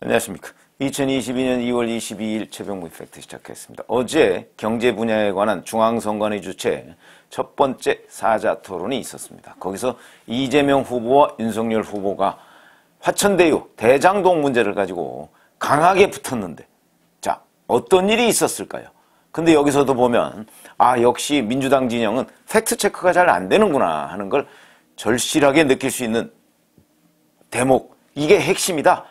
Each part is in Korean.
안녕하십니까. 2022년 2월 22일 최병무 팩트 시작했습니다. 어제 경제 분야에 관한 중앙선관위 주최 첫 번째 사자 토론이 있었습니다. 거기서 이재명 후보와 윤석열 후보가 화천대유 대장동 문제를 가지고 강하게 붙었는데, 자, 어떤 일이 있었을까요? 근데 여기서도 보면 역시 민주당 진영은 팩트체크가 잘 안 되는구나 하는 걸 절실하게 느낄 수 있는 대목, 이게 핵심이다.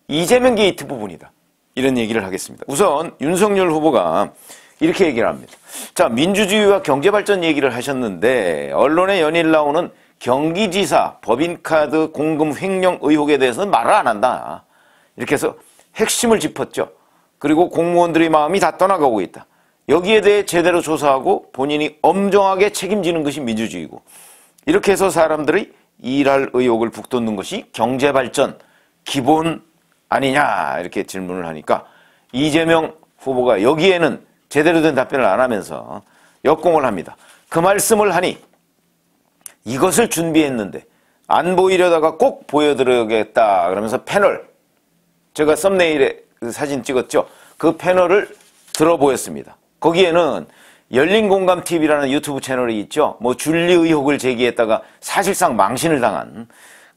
이재명 게이트 부분이다. 이런 얘기를 하겠습니다. 우선 윤석열 후보가 이렇게 얘기를 합니다. 자, 민주주의와 경제발전 얘기를 하셨는데 언론에 연일 나오는 경기지사 법인카드 공금 횡령 의혹에 대해서는 말을 안 한다. 이렇게 해서 핵심을 짚었죠. 그리고 공무원들의 마음이 다 떠나가고 있다. 여기에 대해 제대로 조사하고 본인이 엄정하게 책임지는 것이 민주주의고, 이렇게 해서 사람들이 일할 의혹을 북돋는 것이 경제발전 기본 아니냐, 이렇게 질문을 하니까 이재명 후보가 여기에는 제대로 된 답변을 안 하면서 역공을 합니다. 그 말씀을 하니 이것을 준비했는데 안 보이려다가 꼭 보여드리겠다 그러면서 패널, 제가 썸네일에 그 사진 찍었죠. 그 패널을 들어 보였습니다. 거기에는 열린공감TV라는 유튜브 채널이 있죠. 줄리 의혹을 제기했다가 사실상 망신을 당한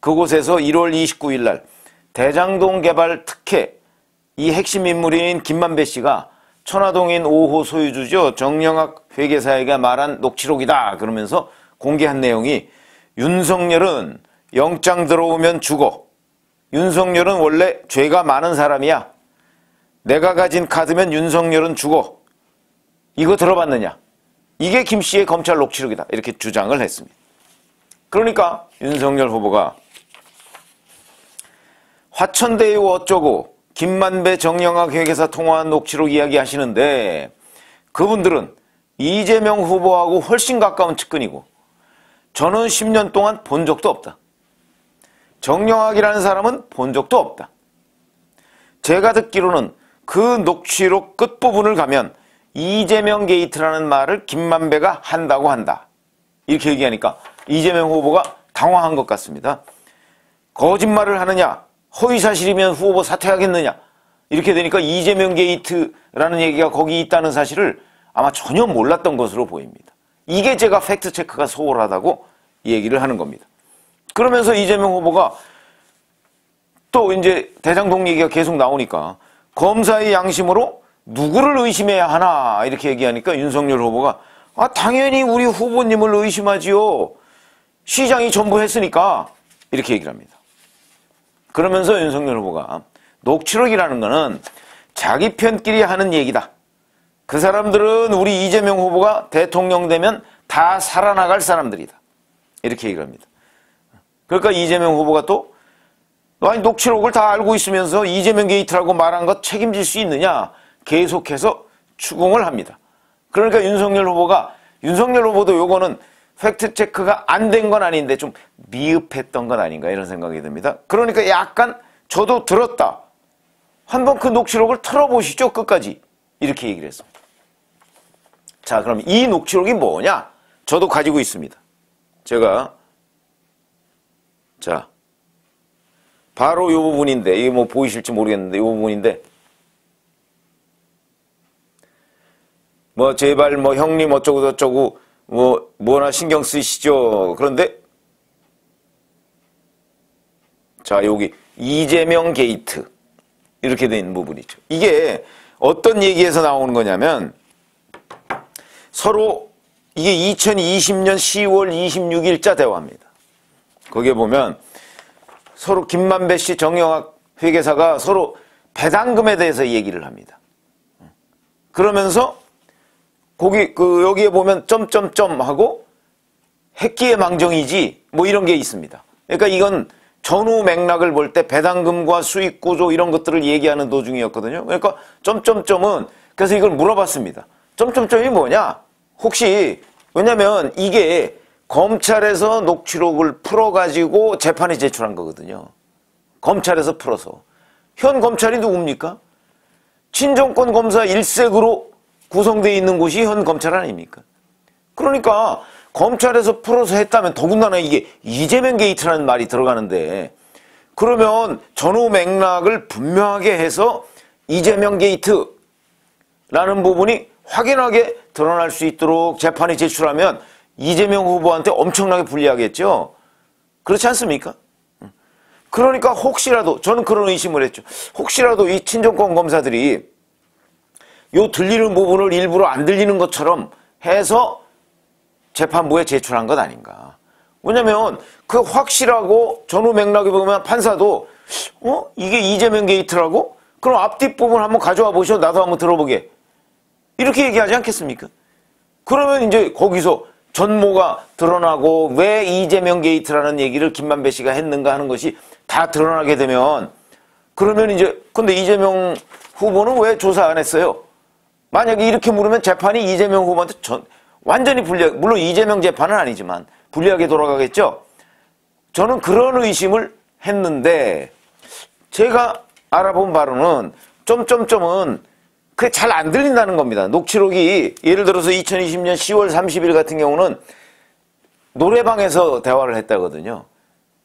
그곳에서 1월 29일 날 대장동 개발 특혜 이 핵심 인물인 김만배 씨가 천화동인 5호 소유주죠. 정영학 회계사에게 말한 녹취록이다 그러면서 공개한 내용이, 윤석열은 영장 들어오면 죽어. 윤석열은 원래 죄가 많은 사람이야. 내가 가진 카드면 윤석열은 죽어. 이거 들어봤느냐? 이게 김 씨의 검찰 녹취록이다. 이렇게 주장을 했습니다. 그러니까 윤석열 후보가 화천대유 어쩌고 김만배 정영학 회계사 통화한 녹취록 이야기하시는데, 그분들은 이재명 후보하고 훨씬 가까운 측근이고 저는 10년 동안 본 적도 없다. 정영학이라는 사람은 본 적도 없다. 제가 듣기로는 그 녹취록 끝부분을 가면 이재명 게이트라는 말을 김만배가 한다고 한다. 이렇게 얘기하니까 이재명 후보가 당황한 것 같습니다. 거짓말을 하느냐, 허위사실이면 후보 사퇴하겠느냐, 이렇게 되니까 이재명 게이트라는 얘기가 거기 있다는 사실을 아마 전혀 몰랐던 것으로 보입니다. 이게 제가 팩트체크가 소홀하다고 얘기를 하는 겁니다. 그러면서 이재명 후보가 또 이제 대장동 얘기가 계속 나오니까 검사의 양심으로 누구를 의심해야 하나 이렇게 얘기하니까 윤석열 후보가 당연히 우리 후보님을 의심하지요. 시장이 전부 했으니까, 이렇게 얘기를 합니다. 그러면서 윤석열 후보가 녹취록이라는 거는 자기 편끼리 하는 얘기다. 그 사람들은 우리 이재명 후보가 대통령 되면 다 살아나갈 사람들이다. 이렇게 얘기를 합니다. 그러니까 이재명 후보가 또 녹취록을 다 알고 있으면서 이재명 게이트라고 말한 것 책임질 수 있느냐 계속해서 추궁을 합니다. 그러니까 윤석열 후보도 요거는 팩트체크가 안 된 건 아닌데 좀 미흡했던 건 아닌가 이런 생각이 듭니다. 그러니까 약간 저도 들었다. 한번 그 녹취록을 틀어보시죠. 끝까지. 이렇게 얘기를 했습니다. 자, 그럼 이 녹취록이 뭐냐? 저도 가지고 있습니다. 제가 자 바로 이 부분인데, 이게 보이실지 모르겠는데 이 부분인데, 제발 형님 어쩌고 저쩌고 뭐나 신경 쓰시죠. 그런데 자, 여기 이재명 게이트 이렇게 돼 있는 부분이죠. 이게 어떤 얘기에서 나오는 거냐면, 서로 이게 2020년 10월 26일자 대화입니다. 거기에 보면 서로 김만배 씨, 정영학 회계사가 서로 배당금에 대해서 얘기를 합니다. 그러면서 여기에 보면 점점점 하고 핵기의 망정이지 이런 게 있습니다. 그러니까 이건 전후 맥락을 볼 때 배당금과 수익 구조 이런 것들을 얘기하는 도중이었거든요. 그러니까 점점점은, 그래서 이걸 물어봤습니다. 점점점이 뭐냐? 혹시, 왜냐면 이게 검찰에서 녹취록을 풀어가지고 재판에 제출한 거거든요. 검찰에서 풀어서. 현 검찰이 누굽니까? 친정권 검사 일색으로 구성되어 있는 곳이 현 검찰 아닙니까? 그러니까 검찰에서 풀어서 했다면 더군다나 이게 이재명 게이트라는 말이 들어가는데, 그러면 전후 맥락을 분명하게 해서 이재명 게이트라는 부분이 확연하게 드러날 수 있도록 재판에 제출하면 이재명 후보한테 엄청나게 불리하겠죠. 그렇지 않습니까? 그러니까 혹시라도 저는 그런 의심을 했죠. 혹시라도 이 친정권 검사들이 요 들리는 부분을 일부러 안 들리는 것처럼 해서 재판부에 제출한 것 아닌가. 왜냐면 그 확실하고 전후 맥락에 보면 판사도 이게 이재명 게이트라고? 그럼 앞뒷부분 한번 가져와 보셔. 나도 한번 들어보게. 이렇게 얘기하지 않겠습니까? 그러면 이제 거기서 전모가 드러나고 왜 이재명 게이트라는 얘기를 김만배 씨가 했는가 하는 것이 다 드러나게 되면 그러면 이제 근데 이재명 후보는 왜 조사 안 했어요? 만약에 이렇게 물으면 재판이 이재명 후보한테 완전히 불리하게, 물론 이재명 재판은 아니지만 불리하게 돌아가겠죠? 저는 그런 의심을 했는데 제가 알아본 바로는 점점점은 그게 잘 안 들린다는 겁니다. 녹취록이 예를 들어서 2020년 10월 30일 같은 경우는 노래방에서 대화를 했다거든요.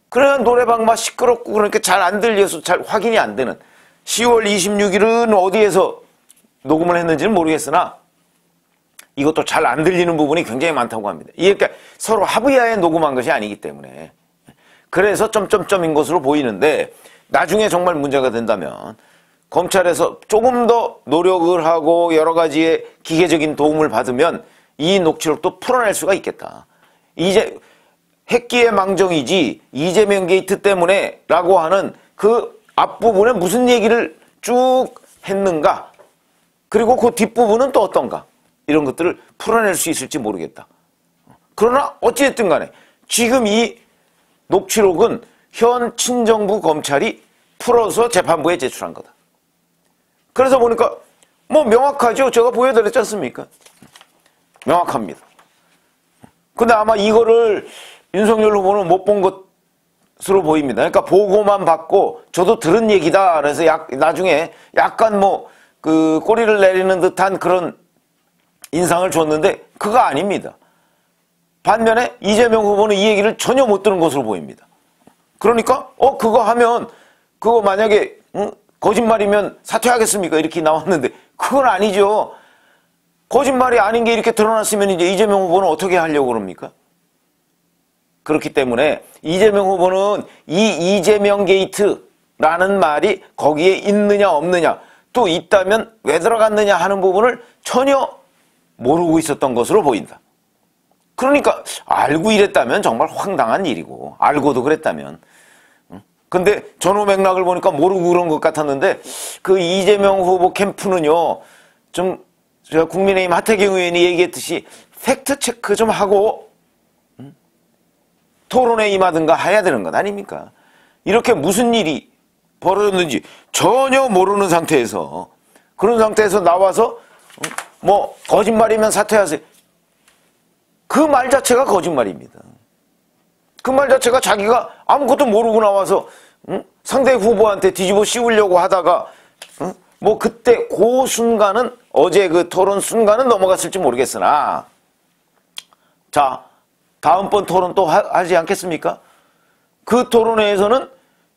그래야 노래방 막 시끄럽고 그러니까 잘 안 들려서 잘 확인이 안 되는 10월 26일은 어디에서 녹음을 했는지는 모르겠으나 이것도 잘 안 들리는 부분이 굉장히 많다고 합니다. 이게 그러니까 서로 합의하에 녹음한 것이 아니기 때문에 그래서 점점점인 것으로 보이는데 나중에 정말 문제가 된다면 검찰에서 조금 더 노력을 하고 여러 가지의 기계적인 도움을 받으면 이 녹취록도 풀어낼 수가 있겠다. 이제 핵기의 망정이지 이재명 게이트 때문에 라고 하는 그 앞부분에 무슨 얘기를 쭉 했는가 그리고 그 뒷부분은 또 어떤가 이런 것들을 풀어낼 수 있을지 모르겠다. 그러나 어찌됐든 간에 지금 이 녹취록은 현 친정부 검찰이 풀어서 재판부에 제출한 거다. 그래서 보니까 뭐 명확하죠. 제가 보여드렸지 않습니까? 명확합니다. 근데 아마 이거를 윤석열 후보는 못 본 것으로 보입니다. 그러니까 보고만 받고 저도 들은 얘기다. 그래서 나중에 약간 뭐 그 꼬리를 내리는 듯한 그런 인상을 줬는데 그거 아닙니다. 반면에 이재명 후보는 이 얘기를 전혀 못 들은 것으로 보입니다. 그러니까 그거 하면 그거 만약에 거짓말이면 사퇴하겠습니까? 이렇게 나왔는데 그건 아니죠. 거짓말이 아닌 게 이렇게 드러났으면 이제 이재명 후보는 어떻게 하려고 그럽니까? 그렇기 때문에 이재명 후보는 이 이재명 게이트라는 말이 거기에 있느냐 없느냐 또 있다면 왜 들어갔느냐 하는 부분을 전혀 모르고 있었던 것으로 보인다. 그러니까 알고 이랬다면 정말 황당한 일이고 알고도 그랬다면 근데 전후 맥락을 보니까 모르고 그런 것 같았는데 그 이재명 후보 캠프는요 좀 제가 국민의힘 하태경 의원이 얘기했듯이 팩트 체크 좀 하고 토론에 임하든가 해야 되는 것 아닙니까? 이렇게 무슨 일이 벌어졌는지 전혀 모르는 상태에서 그런 상태에서 나와서 뭐 거짓말이면 사퇴하세요. 그 말 자체가 거짓말입니다. 그 말 자체가 자기가 아무것도 모르고 나와서 상대 후보한테 뒤집어 씌우려고 하다가 뭐 그때 그 순간은 어제 그 토론 순간은 넘어갔을지 모르겠으나 자 다음번 토론 또 하지 않겠습니까? 그 토론회에서는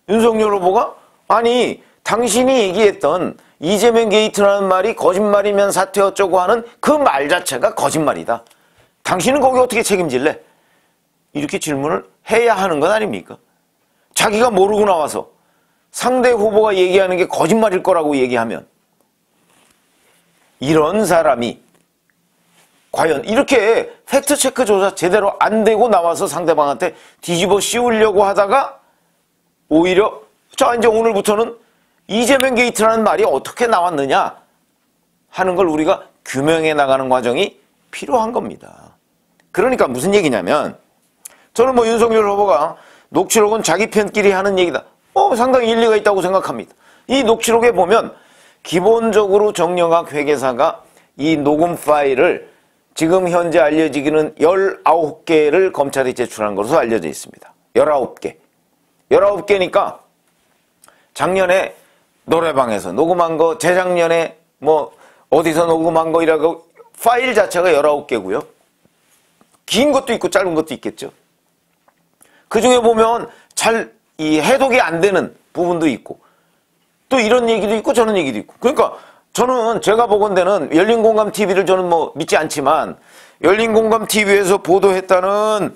윤석열 후보가 아니 당신이 얘기했던 이재명 게이트라는 말이 거짓말이면 사퇴 어쩌고 하는 그 말 자체가 거짓말이다. 당신은 거기 어떻게 책임질래? 이렇게 질문을 해야 하는 건 아닙니까? 자기가 모르고 나와서 상대 후보가 얘기하는 게 거짓말일 거라고 얘기하면 이런 사람이 과연 이렇게 팩트체크 조사 제대로 안 되고 나와서 상대방한테 뒤집어 씌우려고 하다가 오히려 자 이제 오늘부터는 이재명 게이트라는 말이 어떻게 나왔느냐 하는 걸 우리가 규명해 나가는 과정이 필요한 겁니다. 그러니까 무슨 얘기냐면 저는 뭐 윤석열 후보가 녹취록은 자기 편끼리 하는 얘기다. 상당히 일리가 있다고 생각합니다. 이 녹취록에 보면 기본적으로 정영학 회계사가 이 녹음 파일을 지금 현재 알려지기는 19개를 검찰에 제출한 것으로 알려져 있습니다. 19개. 19개니까 작년에 노래방에서 녹음한 거, 재작년에 뭐 어디서 녹음한 거 이라고 파일 자체가 19개고요. 긴 것도 있고 짧은 것도 있겠죠. 그 중에 보면 잘 이 해독이 안 되는 부분도 있고 또 이런 얘기도 있고 저런 얘기도 있고. 그러니까 저는 제가 보건대는 열린공감TV를 저는 뭐 믿지 않지만 열린공감TV에서 보도했다는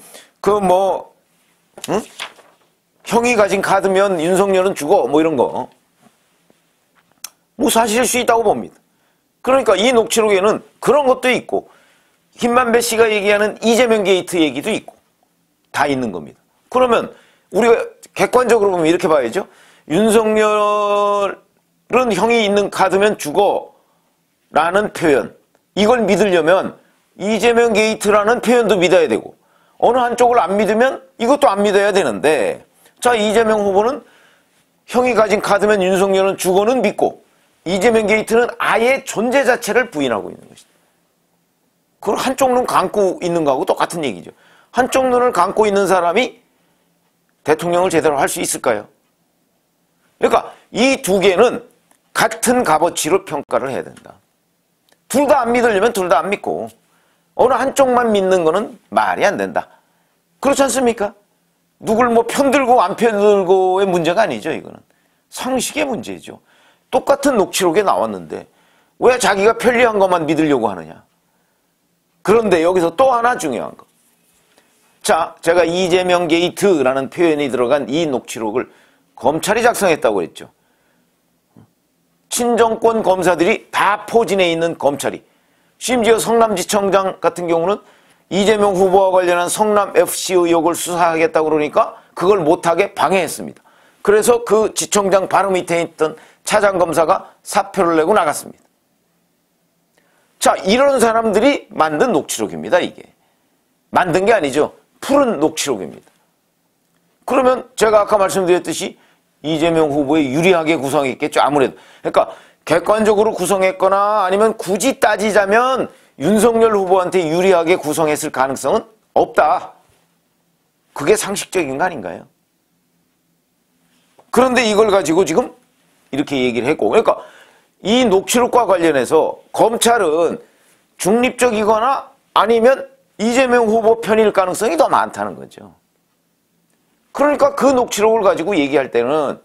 형이 가진 카드면 윤석열은 죽어 뭐 이런 거 뭐 사실일 수 있다고 봅니다. 그러니까 이 녹취록에는 그런 것도 있고 김만배 씨가 얘기하는 이재명 게이트 얘기도 있고 다 있는 겁니다. 그러면 우리가 객관적으로 보면 이렇게 봐야죠. 윤석열은 형이 있는 카드면 죽어 라는 표현, 이걸 믿으려면 이재명 게이트라는 표현도 믿어야 되고 어느 한쪽을 안 믿으면 이것도 안 믿어야 되는데, 자, 이재명 후보는 형이 가진 카드면 윤석열은 죽어는 믿고 이재명 게이트는 아예 존재 자체를 부인하고 있는 것이다. 그걸 한쪽 눈 감고 있는 거하고 똑같은 얘기죠. 한쪽 눈을 감고 있는 사람이 대통령을 제대로 할 수 있을까요? 그러니까 이 두 개는 같은 값어치로 평가를 해야 된다. 둘 다 안 믿으려면 둘 다 안 믿고 어느 한쪽만 믿는 거는 말이 안 된다. 그렇지 않습니까? 누굴 뭐 편들고 안 편들고의 문제가 아니죠. 이거는 상식의 문제죠. 똑같은 녹취록에 나왔는데 왜 자기가 편리한 것만 믿으려고 하느냐. 그런데 여기서 또 하나 중요한 거. 자, 제가 이재명 게이트라는 표현이 들어간 이 녹취록을 검찰이 작성했다고 했죠. 친정권 검사들이 다 포진해 있는 검찰이, 심지어 성남지청장 같은 경우는 이재명 후보와 관련한 성남FC 의혹을 수사하겠다고 그러니까 그걸 못하게 방해했습니다. 그래서 그 지청장 바로 밑에 있던 차장검사가 사표를 내고 나갔습니다. 자, 이런 사람들이 만든 녹취록입니다. 이게 만든 게 아니죠. 푸른 녹취록입니다. 그러면 제가 아까 말씀드렸듯이 이재명 후보에 유리하게 구성했겠죠. 아무래도. 그러니까 객관적으로 구성했거나 아니면 굳이 따지자면 윤석열 후보한테 유리하게 구성했을 가능성은 없다. 그게 상식적인 거 아닌가요? 그런데 이걸 가지고 지금 이렇게 얘기를 했고, 그러니까 이 녹취록과 관련해서 검찰은 중립적이거나 아니면 이재명 후보 편일 가능성이 더 많다는 거죠. 그러니까 그 녹취록을 가지고 얘기할 때는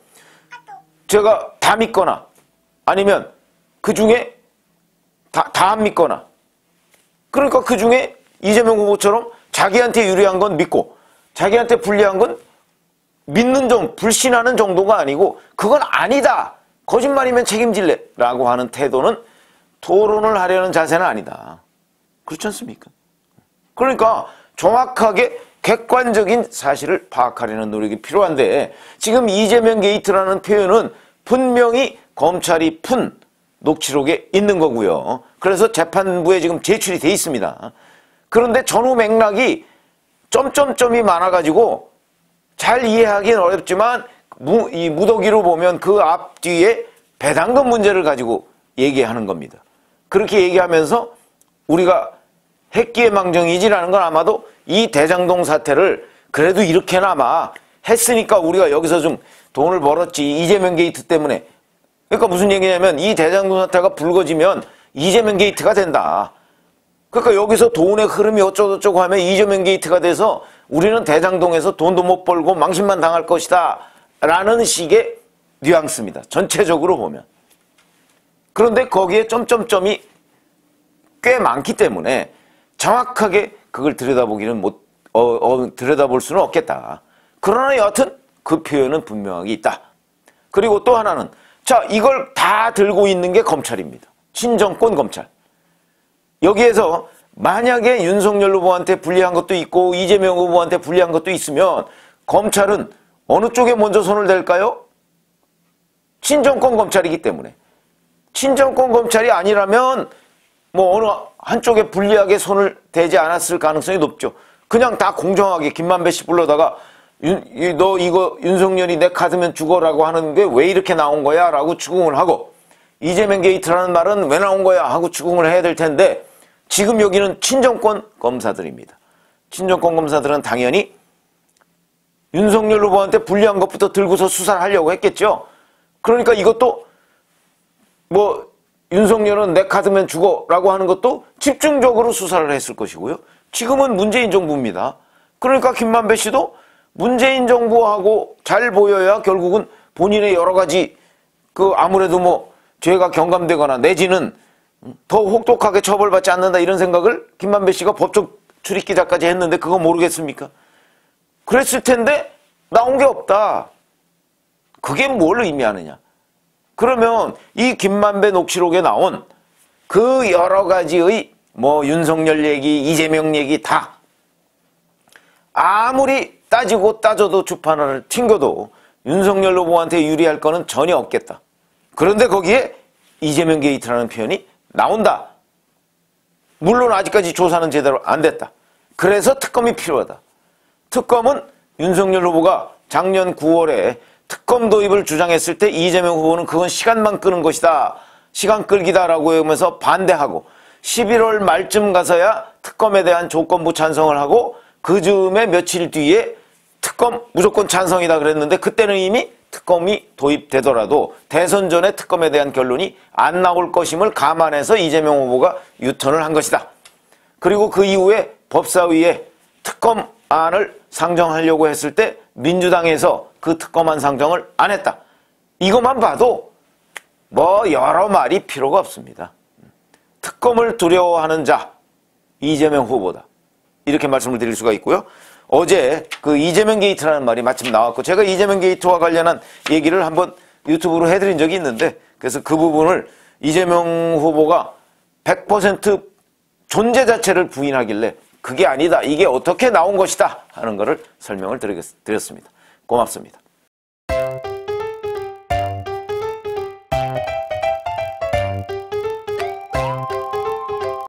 제가 다 믿거나 아니면 그 중에 다 안 믿거나, 그러니까 그 중에 이재명 후보처럼 자기한테 유리한 건 믿고 자기한테 불리한 건 믿는 불신하는 정도가 아니고 그건 아니다. 거짓말이면 책임질래 라고 하는 태도는 토론을 하려는 자세는 아니다. 그렇지 않습니까? 그러니까 정확하게 객관적인 사실을 파악하려는 노력이 필요한데 지금 이재명 게이트라는 표현은 분명히 검찰이 푼 녹취록에 있는 거고요. 그래서 재판부에 지금 제출이 돼 있습니다. 그런데 전후 맥락이 점점점이 많아가지고 잘 이해하기는 어렵지만 이 무더기로 보면 그 앞뒤에 배당금 문제를 가지고 얘기하는 겁니다. 그렇게 얘기하면서 우리가 핵기회망정이지라는 건 아마도 이 대장동 사태를 그래도 이렇게나마 했으니까 우리가 여기서 좀 돈을 벌었지, 이재명 게이트 때문에. 그러니까 무슨 얘기냐면 이 대장동 사태가 불거지면 이재명 게이트가 된다. 그러니까 여기서 돈의 흐름이 어쩌고저쩌고 하면 이재명 게이트가 돼서 우리는 대장동에서 돈도 못 벌고 망신만 당할 것이다 라는 식의 뉘앙스입니다. 전체적으로 보면. 그런데 거기에 점점점이 꽤 많기 때문에 정확하게 그걸 들여다보기는 들여다볼 수는 없겠다. 그러나 여하튼 그 표현은 분명하게 있다. 그리고 또 하나는, 자, 이걸 다 들고 있는 게 검찰입니다. 친정권 검찰. 여기에서 만약에 윤석열 후보한테 불리한 것도 있고 이재명 후보한테 불리한 것도 있으면 검찰은 어느 쪽에 먼저 손을 댈까요? 친정권 검찰이기 때문에. 친정권 검찰이 아니라면 뭐 어느 한쪽에 불리하게 손을 대지 않았을 가능성이 높죠. 그냥 다 공정하게 김만배 씨 불러다가 너 이거 윤석열이 내 카드면 죽어라고 하는 게 왜 이렇게 나온 거야? 라고 추궁을 하고, 이재명 게이트라는 말은 왜 나온 거야? 하고 추궁을 해야 될 텐데 지금 여기는 친정권 검사들입니다. 친정권 검사들은 당연히 윤석열 후보한테 불리한 것부터 들고서 수사를 하려고 했겠죠. 그러니까 이것도 뭐 윤석열은 내 카드면 죽어라고 하는 것도 집중적으로 수사를 했을 것이고요. 지금은 문재인 정부입니다. 그러니까 김만배 씨도 문재인 정부하고 잘 보여야 결국은 본인의 여러 가지 아무래도 뭐 죄가 경감되거나 내지는 더 혹독하게 처벌받지 않는다 이런 생각을 김만배 씨가 법적 출입기자까지 했는데 그거 모르겠습니까? 그랬을 텐데 나온 게 없다. 그게 뭘 의미하느냐? 그러면 이 김만배 녹취록에 나온 그 여러 가지의 뭐 윤석열 얘기, 이재명 얘기 다 아무리 따지고 따져도 주판을 튕겨도 윤석열 후보한테 유리할 거는 전혀 없겠다. 그런데 거기에 이재명 게이트라는 표현이 나온다. 물론 아직까지 조사는 제대로 안 됐다. 그래서 특검이 필요하다. 특검은 윤석열 후보가 작년 9월에 특검 도입을 주장했을 때 이재명 후보는 그건 시간만 끄는 것이다. 시간 끌기다라고 하면서 반대하고 11월 말쯤 가서야 특검에 대한 조건부 찬성을 하고 그 즈음에 며칠 뒤에 특검 무조건 찬성이다 그랬는데 그때는 이미 특검이 도입되더라도 대선 전에 특검에 대한 결론이 안 나올 것임을 감안해서 이재명 후보가 유턴을 한 것이다. 그리고 그 이후에 법사위에 특검안을 상정하려고 했을 때 민주당에서 그 특검안 상정을 안 했다. 이것만 봐도 뭐 여러 말이 필요가 없습니다. 특검을 두려워하는 자 이재명 후보다. 이렇게 말씀을 드릴 수가 있고요. 어제 그 이재명 게이트라는 말이 마침 나왔고 제가 이재명 게이트와 관련한 얘기를 한번 유튜브로 해드린 적이 있는데 그래서 그 부분을 이재명 후보가 100% 존재 자체를 부인하길래 그게 아니다. 이게 어떻게 나온 것이다 하는 것을 설명을 드렸습니다. 고맙습니다.